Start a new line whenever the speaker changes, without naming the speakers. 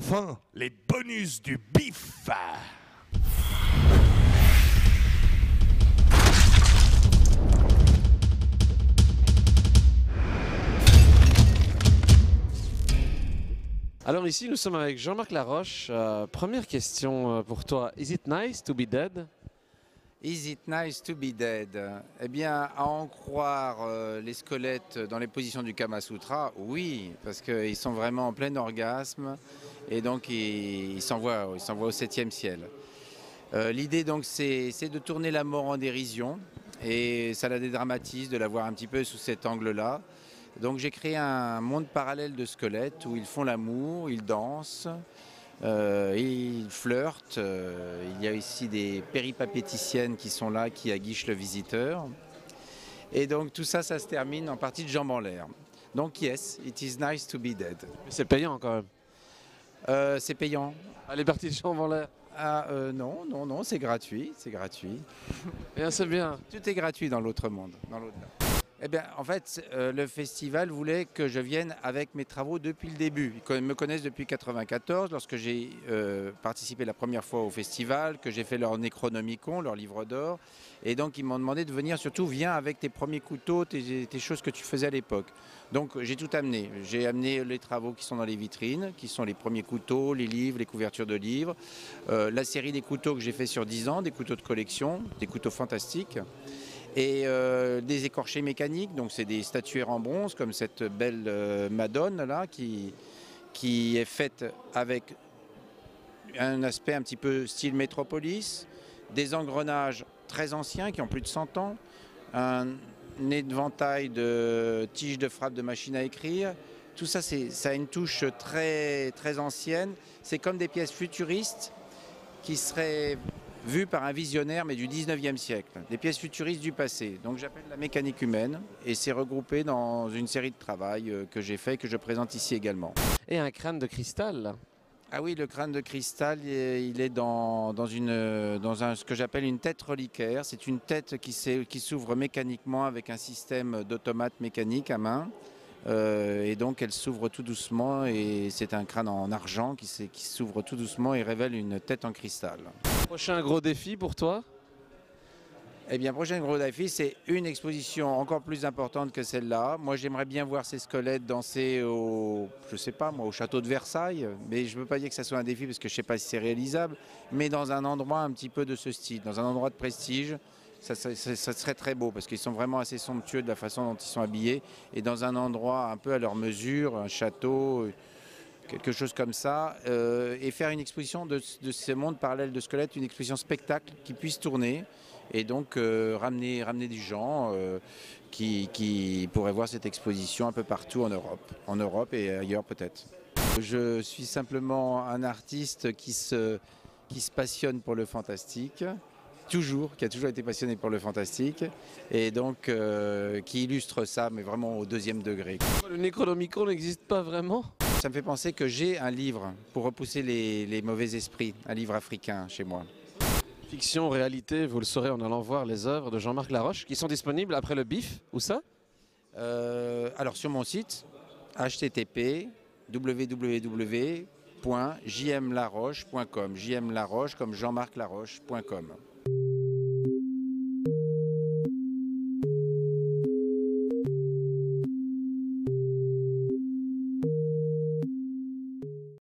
enfin, les bonus du bif.
Alors ici, nous sommes avec Jean-Marc Laroche. Première question pour toi. Is it nice to be dead?
Is it nice to be dead? Eh bien, à en croire les squelettes dans les positions du Kama Sutra, oui, parce qu'ils sont vraiment en plein orgasme et donc ils s'envoient au 7e ciel. L'idée donc c'est de tourner la mort en dérision et ça la dédramatise de la voir un petit peu sous cet angle-là. Donc j'ai créé un monde parallèle de squelettes où ils font l'amour, ils dansent. Ils flirtent, il y a ici des péripapéticiennes qui sont là, qui aguichent le visiteur. Et donc tout ça, ça se termine en partie de jambes en l'air. Donc yes, it is nice to be dead.
Mais c'est payant quand même.
C'est payant.
Ah, les parties de jambes en l'air.
Ah non, c'est gratuit, c'est gratuit.
Bien, c'est bien.
Tout est gratuit dans l'autre monde, dans l'au-delà. Eh bien, en fait, le festival voulait que je vienne avec mes travaux depuis le début. Ils me connaissent depuis 1994, lorsque j'ai participé la première fois au festival, que j'ai fait leur Necronomicon, leur livre d'or. Et donc, ils m'ont demandé de venir, surtout, viens avec tes premiers couteaux, tes choses que tu faisais à l'époque. Donc, j'ai tout amené. J'ai amené les travaux qui sont dans les vitrines, qui sont les premiers couteaux, les livres, les couvertures de livres. La série des couteaux que j'ai fait sur 10 ans, des couteaux de collection, des couteaux fantastiques. Et des écorchés mécaniques, donc c'est des statuaires en bronze comme cette belle Madone là qui est faite avec un aspect un petit peu style métropolis, des engrenages très anciens qui ont plus de 100 ans, un éventail de tiges de frappe de machine à écrire. Tout ça, ça a une touche très, très ancienne. C'est comme des pièces futuristes qui seraient vues par un visionnaire, mais du 19e siècle. Des pièces futuristes du passé. Donc j'appelle la mécanique humaine et c'est regroupé dans une série de travail que j'ai fait, que je présente ici également.
Et un crâne de cristal.
Ah oui, le crâne de cristal, il est dans ce que j'appelle une tête reliquaire. C'est une tête qui s'ouvre mécaniquement avec un système d'automate mécanique à main. Et donc elle s'ouvre tout doucement et c'est un crâne en argent qui s'ouvre tout doucement et révèle une tête en cristal.
Prochain gros défi pour toi?
Eh bien, prochain gros défi, c'est une exposition encore plus importante que celle-là. Moi, j'aimerais bien voir ces squelettes danser je sais pas moi, au château de Versailles. Mais je ne veux pas dire que ça soit un défi parce que je ne sais pas si c'est réalisable. Mais dans un endroit un petit peu de ce style, dans un endroit de prestige. Ça serait très beau parce qu'ils sont vraiment assez somptueux de la façon dont ils sont habillés et dans un endroit un peu à leur mesure, un château, quelque chose comme ça, et faire une exposition de ces mondes parallèles de squelettes, une exposition spectacle qui puisse tourner et donc ramener des gens qui pourraient voir cette exposition un peu partout en Europe et ailleurs peut-être. Je suis simplement un artiste qui se passionne pour le fantastique. Qui a toujours été passionné pour le fantastique et donc qui illustre ça, mais vraiment au 2e degré.
Le Necronomicon n'existe pas vraiment?
Ça me fait penser que j'ai un livre pour repousser les mauvais esprits, un livre africain chez moi.
Fiction, réalité, vous le saurez en allant voir les œuvres de Jean-Marc Laroche qui sont disponibles après le bif. Où ça?
Alors sur mon site, http://www.jmlaroche.com, jmlaroche comme Jean-Marc Laroche.com.